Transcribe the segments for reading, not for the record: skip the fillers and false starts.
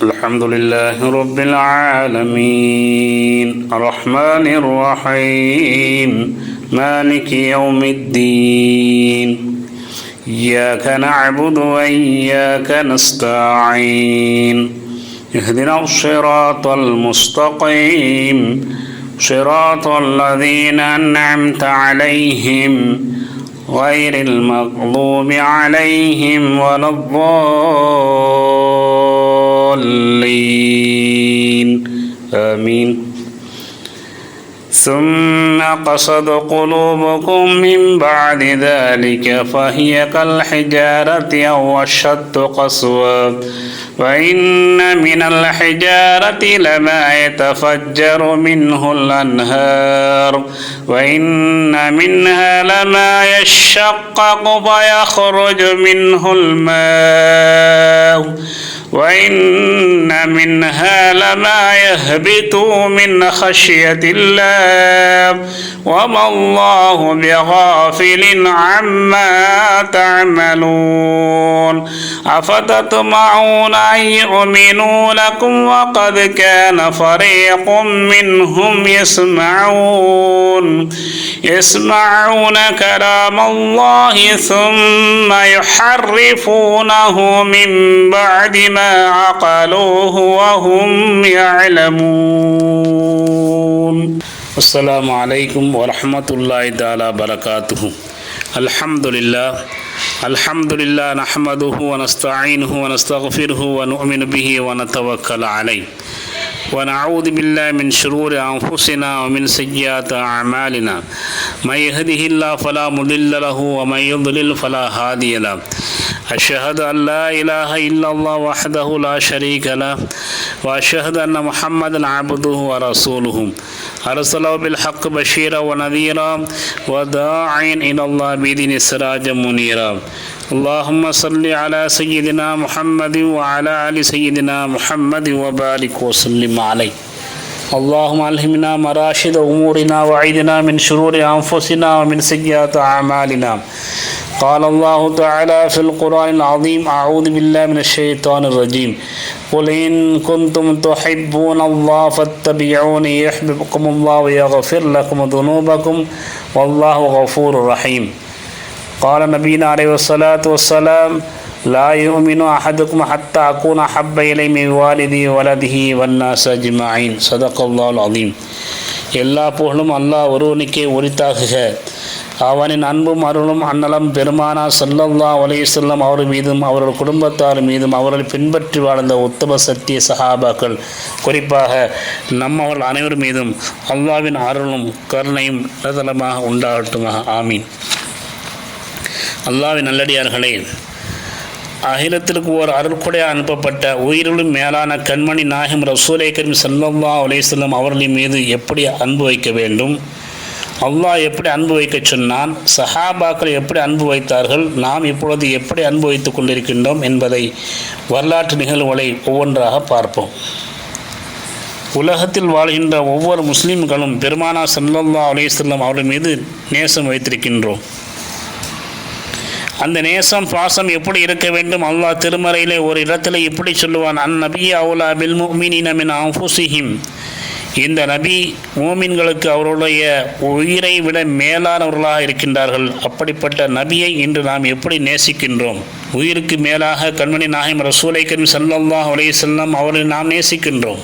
الحمد لله رب العالمين الرحمن الرحيم مالك يوم الدين إياك نعبد وإياك نستعين اهدنا الصراط المستقيم صراط الذين أنعمت عليهم غير المغضوب عليهم ولا الضالين آمين ثم قصد قلوبكم من بعد ذلك فهي كالحجارة أو أشد قسوة وإن من الحجارة لما يتفجر منه الأنهار وإن منها لما يشقق فيخرج منه الماء وإن منها لما يهبط من خشية الله وما الله بغافل عما تعملون أفتطمعون أن يؤمنوا لكم وقد كان فريق منهم يسمعون كلام الله ثم يحرفونه من بعد ما عقلوه وهم يعلمون. السلام عليكم ورحمة الله تعالى وبركاته. الحمد لله نحمده ونستعينه ونستغفره ونؤمن به ونتوكل عليه ونعوذ بالله من شرور أنفسنا ومن سيئات أعمالنا من يهده الله فلا مضل له ومن يضلل فلا هادي له أشهد أن لا إله إلا الله وحده لا شريك له وأشهد أن محمدا عبده ورسوله أرسله بالحق بشيرا ونذيرا وداعيا إلى الله بإذنه سراجا منيرا. اللهم صل على سيدنا محمد وعلى آل سيدنا محمد وبارك وسلم عليه. اللهم ألهمنا مراشد أمورنا وعيدنا من شرور أنفسنا ومن سيئات أعمالنا. قال الله تعالى في القرآن العظيم أعوذ بالله من الشيطان الرجيم قل إن كنتم تحبون الله فاتبعوني يحببكم الله ويغفر لكم ذنوبكم والله غفور رحيم. قال نبينا عليه الصلاة والسلام لا يؤمن أحدكم حتى أكون أحب إليه من والده ولده والناس أجمعين. صدق الله العظيم. எல்லா புகழும் அல்லாஹ் ஒருவனுக்கே உரித்தாகுக. அவனின் அன்பும் அருளும் அன்னலம் பெருமானா ஸல்லல்லாஹு அலைஹி வஸல்லம் அவர் மீதும் அவர்கள் குடும்பத்தார் மீதும் அவர்களை பின்பற்றி வாழ்ந்த உத்தம சத்திய சஹாபாக்கள் குறிப்பாக நம்மவர்கள் அனைவர் மீதும் அல்லாஹ்வின் அருளும் கருணையும் நிரந்தரமாக உண்டாகட்டுமாக. ஆமீன். அல்லாஹ்வின் நல்லடியார்களே, அகிலத்திற்கு ஒரு அருள்கொடை அனுப்பப்பட்ட உயிரிலும் மேலான கண்மணி நாயகம் ரசூலை கரீம் ஸல்லல்லாஹு அலைஹி வஸல்லம் அவர்களின் மீது எப்படி அன்பு வைக்க வேண்டும், அல்லாஹ் எப்படி அன்பு வைக்க சொன்னான், சஹாபாக்கள் எப்படி அன்பு வைத்தார்கள், நாம் இப்பொழுது எப்படி அன்பு வைத்து கொண்டிருக்கின்றோம் என்பதை வரலாற்று நிகழ்வுகளை ஒவ்வொன்றாக பார்ப்போம். உலகத்தில் வாழ்கின்ற ஒவ்வொரு முஸ்லீம்களும் பெருமானா ஸல்லல்லாஹு அலைஹி வஸல்லம் அவர்கள் மீது நேசம் வைத்திருக்கின்றோம். அந்த நேசம் பாசம் எப்படி இருக்க வேண்டும்? அல்லாஹ் திருமறையிலே ஒரு இடத்துல இப்படி சொல்லுவான், அந்நபி அவுலா பில் முஃமினீன மின் அன்ஃபுஸிஹிம். இந்த நபி மூமின்களுக்கு அவருடைய உயிரை விட மேலானவர்களாக இருக்கின்றார்கள். அப்படிப்பட்ட நபியை இன்று நாம் எப்படி நேசிக்கின்றோம்? உயிருக்கு மேலாக கண்மணி நாயகம் ரசூலை கரீம் ஸல்லல்லாஹு அலைஹி வஸல்லம் அவர்களை நாம் நேசிக்கின்றோம்.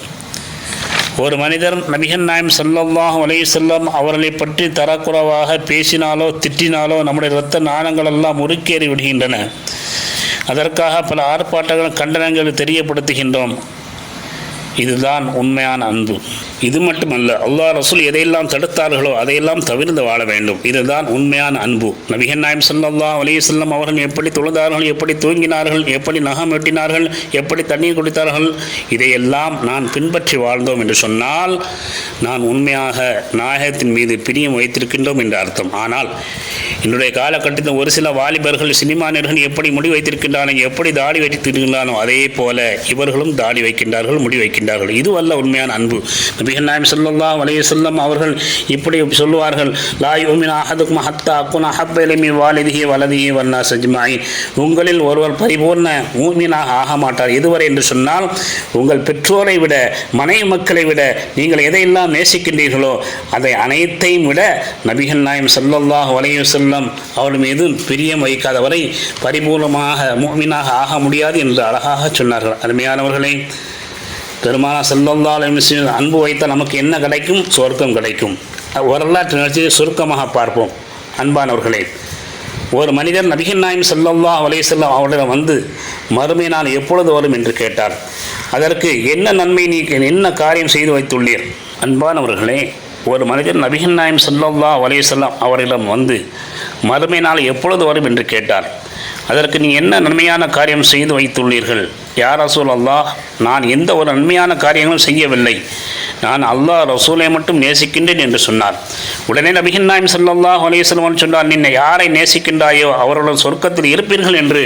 ஒரு மனிதர் நபிகள் நாயகம் ஸல்லல்லாஹு அலைஹி வஸல்லம் அவர்களை பற்றி தரக்குறைவாக பேசினாலோ திட்டினாலோ நம்முடைய இரத்த நாணங்கள் எல்லாம் முறுக்கேறி விடுகின்றன. அதற்காக பல ஆர்ப்பாட்டங்கள் கண்டனங்கள் தெரியப்படுத்துகின்றோம். இதுதான் உண்மையான அன்பு. இது மட்டுமல்ல, அல்லாஹ் ரசூல் எதையெல்லாம் தடுத்தார்களோ அதையெல்லாம் தவிர்த்து வாழ வேண்டும். இதுதான் உண்மையான அன்பு. நபிகள் நாயகம் ஸல்லல்லாஹு அலைஹி வஸல்லம் அவர்கள் எப்படி தொழுதார்கள், எப்படி தூங்கினார்கள், எப்படி நகம் வெட்டினார்கள், எப்படி தண்ணீர் குடித்தார்கள், இதையெல்லாம் நான் பின்பற்றி வாழ்ந்தோம் என்று சொன்னால் நான் உண்மையாக நாயகத்தின் மீது பிரியம் வைத்திருக்கின்றோம் என்று அர்த்தம். ஆனால் இன்றைய காலகட்டத்தில் ஒரு சில வாலிபர்கள் சினிமானியர்கள் எப்படி முடி வைத்திருக்கின்றார்கள், எப்படி தாடி வைத்திருக்கின்றானோ அதே போல இவர்களும் தாடி வைக்கின்றார்கள், முடி வைக்கின்றார்கள். இதுவல்ல உண்மையான அன்பு. நபிகள் நாயகம் ஸல்லல்லாஹு அலைஹி வஸல்லம் அவர்கள் இப்படி சொல்லுவார்கள், லா யுமினு அஹதுக்கும் ஹத்தா அகுன அஹப்ப இலைஹி வாலிதிஹி வலதிஹி வன்னாஸ் அஜ்மஈன். உங்களில் ஒருவர் பரிபூர்ண மூமினாக ஆக மாட்டார் எதுவரை என்று சொன்னால், உங்கள் பெற்றோரை விட, மனைவி மக்களை விட நீங்கள் எதையெல்லாம் நேசிக்கின்றீர்களோ அதை அனைத்தையும் விட நபிகள் நாயகம் ஸல்லல்லாஹு அலைஹி வஸல்லம் அவர்கள் மீது பிரியம் வைக்காதவரை பரிபூர்ணமாக மூமினாக ஆக முடியாது என்று அழகாக சொன்னார்கள். அருமையானவர்களே, பெருமானார் ஸல்லல்லாஹு அலைஹி வஸல்லம் அன்பு வைத்தால் நமக்கு என்ன கிடைக்கும்? சொர்க்கம் கிடைக்கும். வரலாற்று நிகழ்ச்சியை சுருக்கமாக பார்ப்போம். அன்பானவர்களே, ஒரு மனிதர் நபிகள் நாயகம் ஸல்லல்லாஹு அலைஹி வஸல்லம் அவரிடம் வந்து மறுமை நாள் எப்பொழுது வரும் என்று கேட்டார். அதற்கு என்ன நன்மை நீ என்ன காரியம் செய்து வைத்துள்ளீர்? அன்பானவர்களே, ஒரு மனிதர் நபிகள் நாயகம் ஸல்லல்லாஹு அலைஹி வஸல்லம் அவரிடம் வந்து மறுமை நாள் எப்பொழுது வரும் என்று கேட்டார். அதற்கு நீ என்ன நன்மையான காரியம் செய்து வைத்துள்ளீர்கள்? யா ரசூலல்லாஹ், நான் எந்த ஒரு நன்மையான காரியங்களும் செய்யவில்லை, நான் அல்லாஹ் ரசூலை மட்டும் நேசிக்கின்றேன் என்று சொன்னார். உடனே நபிகள் நாயகம் ஸல்லல்லாஹு அலைஹி வஸல்லம் சொன்னார், நீ யாரை நேசிக்கின்றாயோ அவர்கள் சொர்க்கத்தில் இருப்பீர்கள் என்று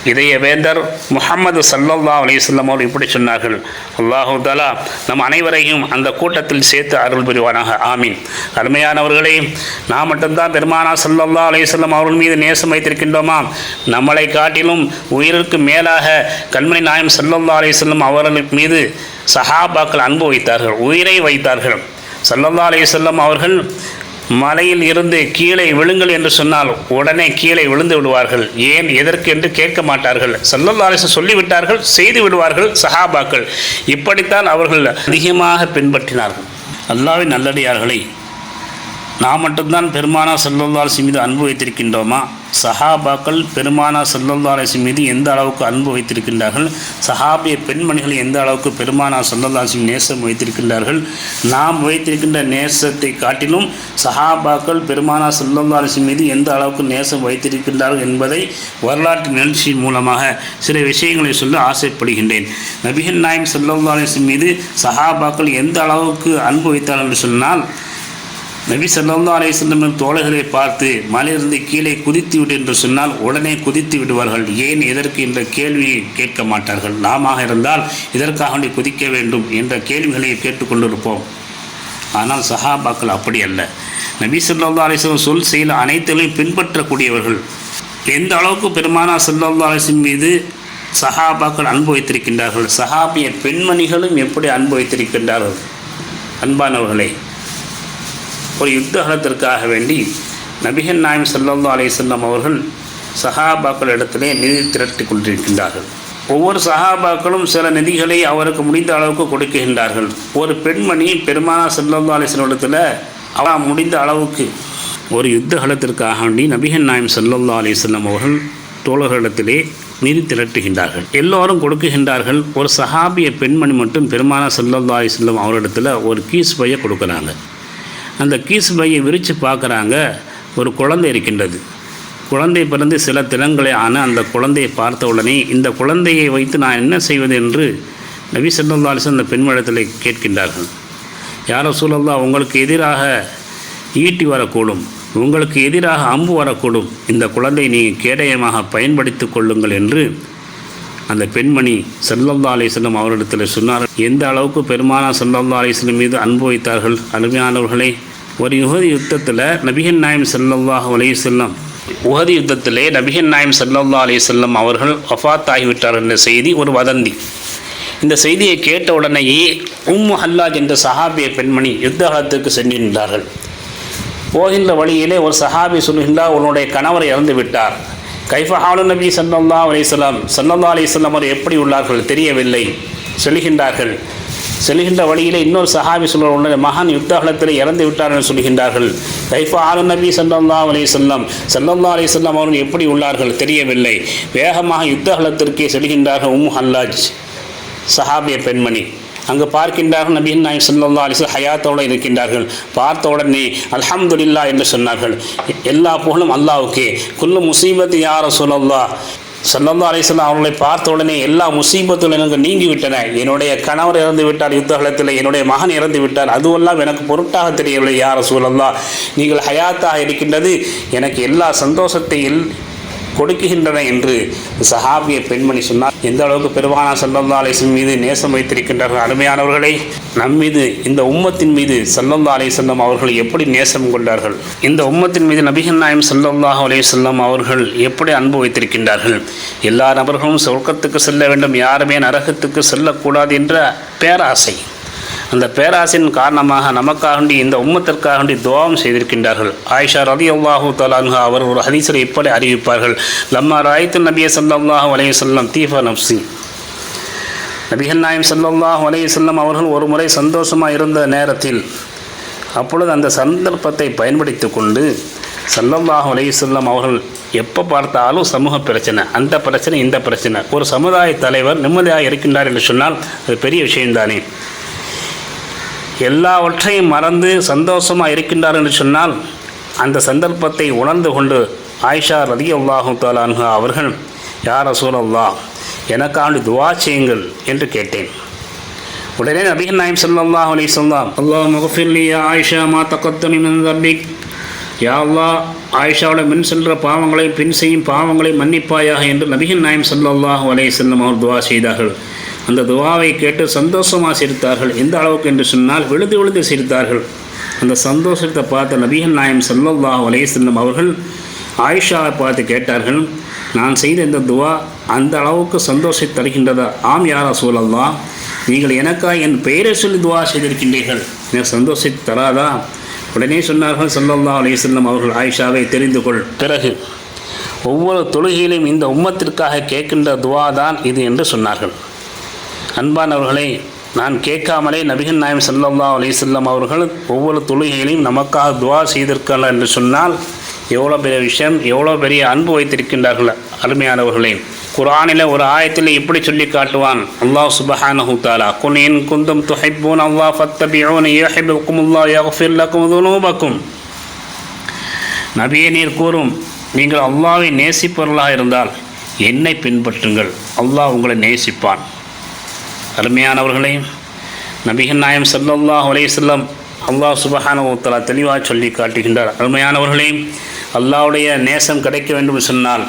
இதய வேந்தர் முஹம்மது ஸல்லல்லாஹு அலைஹி வஸல்லம் அவர்கள் இப்படி சொன்னார்கள். அல்லாஹு தஆலா நம் அனைவரையும் அந்த கூட்டத்தில் சேர்த்து அருள் புரிவானாக. ஆமீன். அருமையானவர்களே, நாம் மட்டும்தான் பெருமானார் ஸல்லல்லாஹு அலைஹி வஸல்லம் அவர்கள் மீது நேசம் வைத்திருக்கின்றோமா? நம்மளை காட்டிலும் உயிருக்கு மேலாக கண்மணி நாயகம் ஸல்லல்லாஹு அலைஹி வஸல்லம் அவர்கள் மீது சஹாபாக்கள் அன்பு வைத்தார்கள், உயிரை வைத்தார்கள். ஸல்லல்லாஹு அலைஹி வஸல்லம் அவர்கள் மலையில் இருந்து கீழே விழுங்கள் என்று சொன்னால் உடனே கீழே விழுந்து விடுவார்கள். ஏன், எதற்கு என்று கேட்க மாட்டார்கள். ஸல்லல்லாஹு அலைஹி வஸல்லம் சொல்லிவிட்டார்கள், செய்து விடுவார்கள் சஹாபாக்கள். இப்படித்தான் அவர்கள் அதிகமாக பின்பற்றினார்கள். அல்லாஹ்வின் நல்லடியார்களை, நாம் மட்டும்தான் பெருமானார் ஸல்லல்லாஹு அலைஹி வஸல்லம் மீது அன்பு வைத்திருக்கின்றோமா? சஹாபாக்கள் பெருமானார் ஸல்லல்லாஹு அலைஹி வஸல்லம் மீது எந்த அளவுக்கு அன்பு வைத்திருக்கின்றார்கள்? சஹாபிய பெண்மணிகள் எந்த அளவுக்கு பெருமானார் ஸல்லல்லாஹு அலைஹி வஸல்லம் நேசம் வைத்திருக்கின்றார்கள்? நாம் வைத்திருக்கின்ற நேசத்தை காட்டிலும் சஹாபாக்கள் பெருமானார் ஸல்லல்லாஹு அலைஹி வஸல்லம் மீது எந்த அளவுக்கு நேசம் வைத்திருக்கின்றார்கள் என்பதை வரலாற்று நிகழ்ச்சியின் மூலமாக சில விஷயங்களை சொல்ல ஆசைப்படுகின்றேன். நபிகள் நாயகம் ஸல்லல்லாஹு அலைஹி வஸல்லம் மீது சஹாபாக்கள் எந்த அளவுக்கு அன்பு வைத்தார்கள் என்று சொன்னால், நபி ஸல்லல்லாஹு அலைஹி வஸல்லம் தோழர்களை பார்த்து மலையிலிருந்து கீழே குதித்து விடு என்று சொன்னால் உடனே குதித்து விடுவார்கள். ஏன், எதற்கு என்ற கேள்வியை கேட்க மாட்டார்கள். நாம இருந்தால் இதற்காக குதிக்க வேண்டும் என்ற கேள்விகளை கேட்டுக்கொண்டிருப்போம். ஆனால் சஹாபாக்கள் அப்படி அல்ல. நபி ஸல்லல்லாஹு அலைஹி வஸல்லம் சொல் செயல் அனைத்தையும் பின்பற்றக்கூடியவர்கள். எந்த அளவுக்கு பெருமானார் ஸல்லல்லாஹு அலைஹி வஸல்லம் மீது சஹாபாக்கள் அன்பு வைத்திருக்கின்றார்கள், சஹாபிய பெண்மணிகளும் எப்படி அன்பு வைத்திருக்கின்றார்கள். அன்பானவர்களே, ஒரு யுத்த காலத்திற்காக வேண்டி நபிகள் நாயகம் ஸல்லல்லாஹு அலைஹி வஸல்லம் அவர்கள் சஹாபாக்கள் இடத்திலே நிதி திரட்டி கொண்டிருக்கின்றார்கள். ஒவ்வொரு சஹாபாக்களும் சில நிதிகளை அவருக்கு முடிந்த அளவுக்கு கொடுக்கின்றார்கள். ஒரு பெண்மணி பெருமானார் ஸல்லல்லாஹு அலைஹி வஸல்லம் இடத்துல அவள் முடிந்த அளவுக்கு ஒரு யுத்த காலத்திற்காக வேண்டி நபிகள் நாயகம் ஸல்லல்லாஹு அலைஹி வஸல்லம் அவர்கள் தோழர்களிடத்திலே நிதி திரட்டுகின்றார்கள். எல்லோரும் கொடுக்குகின்றார்கள். ஒரு சஹாபிய பெண்மணி மட்டும் பெருமானார் ஸல்லல்லாஹு அலைஹி வஸல்லம் அவரிடத்தில் ஒரு கீஸ் பையை கொடுக்குறாங்க. அந்த கீஸ் பையை விரித்து பார்க்குறாங்க. ஒரு குழந்தை இருக்கின்றது. குழந்தை பிறந்து சில தினங்களே ஆன அந்த குழந்தையை பார்த்த உடனே இந்த குழந்தையை வைத்து நான் என்ன செய்வது என்று நபி ஸல்லல்லாஹு அலைஹி வஸல்லம் அந்த பெண்மணிடத்தில் கேட்கின்றார்கள். யா ரசூலல்லாஹ், உங்களுக்கு எதிராக ஈட்டி வரக்கூடும், உங்களுக்கு எதிராக அம்பு வரக்கூடும், இந்த குழந்தையை நீங்கள் கேடயமாக பயன்படுத்தி கொள்ளுங்கள் என்று அந்த பெண்மணி ஸல்லல்லாஹு அலைஹி வஸல்லம் அவரிடத்தில் சொன்னார். எந்த அளவுக்கு பெருமானார் ஸல்லல்லாஹு அலைஹி வஸல்லம் மீது அன்பு வைத்தார்கள். அருமையானவர்களே, ஒரு உஹது யுத்தத்தில் நபிகள் நாயகம் ஸல்லல்லாஹு அலைஹி வஸல்லம் உஹது யுத்தத்திலே நபிகள் நாயகம் ஸல்லல்லாஹு அலைஹி வஸல்லம் அவர்கள் வஃபாத் ஆகிவிட்டார் என்ற செய்தி ஒரு வதந்தி. இந்த செய்தியை கேட்ட உடனேயே உம்மு ஹல்லாஜ் என்ற சஹாபிய பெண்மணி யுத்த காலத்திற்கு சென்றிருந்தார்கள். போகின்ற வழியிலே ஒரு சஹாபி சொல்கின்றார், உன்னுடைய கணவர் இறந்து விட்டார். கைஃப ஹாலு நபி ஸல்லல்லாஹு அலைஹி வஸல்லம் அவர் எப்படி உள்ளார்கள் தெரியவில்லை. சொல்கின்றார்கள். செல்கின்ற வழியிலே இன்னொரு சஹாபி சொல்கிற உடனே மகான் யுத்தகலத்தில் இறந்து விட்டார் என்று சொல்கின்றார்கள். கைஃப ஹாலு நபி ஸல்லல்லாஹு அலைஹி வஸல்லம் அவர்கள் எப்படி உள்ளார்கள் தெரியவில்லை. வேகமாக யுத்தகலத்திற்கே செல்கின்றார்கள். உம்மு ஹல்லாஜ் சஹாபிய பெண்மணி அங்கு பார்க்கின்றார்கள். நபிகள் நாயகம் ஸல்லல்லாஹு அலைஹி வஸல்லம் ஹயாத்தோடு இருக்கின்றார்கள். பார்த்த உடனே அல்ஹம்துலில்லாஹ் என்று சொன்னார்கள். எல்லா புகழும் அல்லாஹ்வுக்கே. குல்லு முசீபத்து யா ரசூலல்லாஹ், ஸல்லல்லாஹு அலைஹி வஸல்லம் அவர்களை பார்த்த உடனே எல்லா முசீபத்தும் எனக்கு நீங்கிவிட்டன. என்னுடைய கணவர் இறந்து விட்டார் யுத்தகலத்தில், என்னுடைய மகன் இறந்து விட்டார், அதுவெல்லாம் எனக்கு பொருட்டாக தெரியவில்லை யா ரசூலல்லாஹ். நீங்கள் ஹயாத்தாக இருக்கின்றது எனக்கு எல்லா சந்தோஷத்தையும் கொடுக்குகின்றன என்று சஹாபிய பெண்மணி சொன்னார். எந்த அளவுக்கு பெருமானார் ஸல்லல்லாஹு அலைஹி வஸல்லம் மீது நேசம் வைத்திருக்கின்றார்கள். அருமையானவர்களே, நம்மீது இந்த உம்மத்தின் மீது ஸல்லல்லாஹு அலைஹி வஸல்லம் அவர்கள் எப்படி நேசம் கொண்டார்கள், இந்த உம்மத்தின் மீது நபிகள் நாயகம் ஸல்லல்லாஹு அலைஹி வஸல்லம் அவர்கள் எப்படி அன்பு வைத்திருக்கின்றார்கள். எல்லா நபர்களும் சொர்க்கத்துக்கு செல்ல வேண்டும், யாருமே நரகத்துக்கு செல்லக்கூடாது என்ற பேராசை. அந்த பேராசையின் காரணமாக நமக்காக இந்த உம்மத்திற்காக துஆவும் செய்திருக்கின்றார்கள். ஆயிஷா ரலியல்லாஹு தஆலா அன்ஹா அவர் ஒரு ஹதீஸில் இப்படி அறிவிப்பார்கள், லம்மா ராய்த்து நபிய ஸல்லல்லாஹு அலைஹி வஸல்லம் தீஃபா நஃப்ஸி. நபிகள் நாயகம் ஸல்லல்லாஹு அலைஹி வஸல்லம் அவர்கள் ஒரு முறை சந்தோஷமாக இருந்த நேரத்தில், அப்பொழுது அந்த சந்தர்ப்பத்தை பயன்படுத்தி கொண்டு ஸல்லல்லாஹு அலைஹி வஸல்லம் அவர்கள் எப்போ பார்த்தாலும் சமூக பிரச்சனை, அந்த பிரச்சனை இந்த பிரச்சனை, ஒரு சமுதாய தலைவர் நிம்மதியாக இருக்கின்றார் என்று சொன்னால் அது பெரிய விஷயம்தானே. எல்லாவற்றையும் மறந்து சந்தோஷமாக இருக்கின்றார் என்று சொன்னால் அந்த சந்தர்ப்பத்தை உணர்ந்து கொண்டு ஆயிஷா ரலியல்லாஹு தஆலா அன்ஹா அவர்கள், யா ரசூலல்லாஹ், எனக்காண்டி துஆ செய்யுங்கள் என்று கேட்டேன். உடனே நபிகள் நாயகம் ஸல்லல்லாஹு அலைஹி வஸல்லம், அல்லாஹும்ம ஃகிஃபிர் லி யா ஆயிஷா மா தகத்தம மின் தம்பிக், யா அல்லாஹ், ஆயிஷாவோட முன் சென்ற பாவங்களை பின் செய்யும் பாவங்களை மன்னிப்பாயாக என்று நபிகள் நாயகம் ஸல்லல்லாஹு அலைஹி வஸல்லம் அவர் துஆ செய்தார்கள். அந்த துவாவை கேட்டு சந்தோஷமாக சிரித்தார்கள். எந்த அளவுக்கு என்று சொன்னால் விழுந்து விழுந்து சிரித்தார்கள். அந்த சந்தோஷத்தை பார்த்த நபிகள் நாயகம் ஸல்லல்லாஹு அலைஹி வஸல்லம் அவர்கள் ஆயிஷாவை பார்த்து கேட்டார்கள், நான் செய்த இந்த துவா அந்த அளவுக்கு சந்தோஷத்தை தருகின்றதா? ஆம் யா ரசூலல்லாஹ், நீங்கள் எனக்காக என் பெயரை சொல்லி துவா செய்திருக்கின்றீர்கள், எனக்கு சந்தோஷத்தை தராதா? உடனே சொன்னார்கள் ஸல்லல்லாஹு அலைஹி வஸல்லம் அவர்கள், ஆயிஷாவை தெரிந்து கொள், பிறகு ஒவ்வொரு தொழுகையிலும் இந்த உம்மத்திற்காக கேட்கின்ற துவா தான் இது என்று சொன்னார்கள். அன்பானவர்களே, நான் கேட்காமலே நபிகள் நாயகம் ஸல்லல்லாஹு அலைஹி வஸல்லம் அவர்கள் ஒவ்வொரு தொழுகையிலையும் நமக்காக துஆ செய்திருக்கிறார்கள் என்று சொன்னால் எவ்வளோ பெரிய விஷயம், எவ்வளோ பெரிய அன்பு வைத்திருக்கின்றார்கள். அருமையானவர்களே, குர்ஆனில் ஒரு ஆயத்தில் இப்படி சொல்லி காட்டுவான் அல்லாஹ் சுப்ஹானஹு தஆலா, குல் இன் குன்தும் துஹிப்பூன அல்லாஹ் ஃபத்தபிஊனி யுஹிப்புக்குமுல்லாஹ் யக்ஃபிர் லக்கும் துனூபக்கும். நபியே, நீர் கூறும், நீங்கள் அல்லாஹ்வை நேசிப்பவர்களாக இருந்தால் என்னை பின்பற்றுங்கள், அல்லாஹ் உங்களை நேசிப்பான். அருமையானவர்களே, நபிகள் நாயகம் ஸல்லல்லாஹு அலைஹி வஸல்லம் அல்லாஹ் சுப்ஹானஹு வ தஆலா தெளிவாக சொல்லி காட்டுகின்றார். அருமையானவர்களே, அல்லாஹ்வுடைய நேசம் கிடைக்க வேண்டும் என்று சொன்னால்,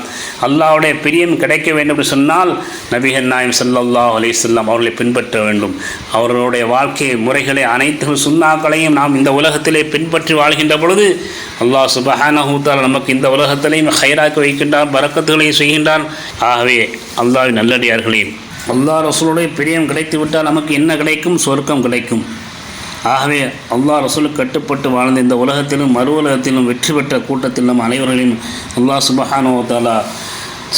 அல்லாஹ்வுடைய பிரியம் கிடைக்க வேண்டும் என்று சொன்னால் நபிகள் நாயகம் ஸல்லல்லாஹு அலைஹி வஸல்லம் அவர்களை பின்பற்ற வேண்டும். அவர்களுடைய வாழ்க்கை முறைகளை அனைத்து சுன்னாக்களையும் நாம் இந்த உலகத்திலே பின்பற்றி வாழ்கின்ற பொழுது அல்லாஹ் சுப்ஹானஹு வ தஆலா நமக்கு இந்த உலகத்திலேயும் ஹைராக்கி வைக்கின்றான், பரக்கத்துகளை செய்கின்றான். ஆகவே அல்லாஹ்வின் நல்லடியார்களே, அல்லாஹ் ரசூலுடைய பிரியம் கிடைத்து விட்டால் நமக்கு என்ன கிடைக்கும்? சொர்க்கம் கிடைக்கும். ஆகவே அல்லாஹ் ரசூலுக்கு கட்டுப்பட்டு வாழ்ந்த இந்த உலகத்திலும் மறு உலகத்திலும் வெற்றி பெற்ற கூட்டத்தில் நம் அனைவர்களையும் அல்லாஹ் சுப்ஹானஹு வ தஆலா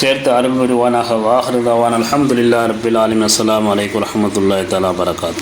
சேர்த்து அருள் புரிவானாக. வாஹிரு தஅவானா அல்ஹம்துலில்லாஹி ரப்பில் ஆலமீன். அஸ்ஸலாமு அலைக்கும் வரஹ்மத்துல்லாஹி தஆலா வபரகாத்துஹு.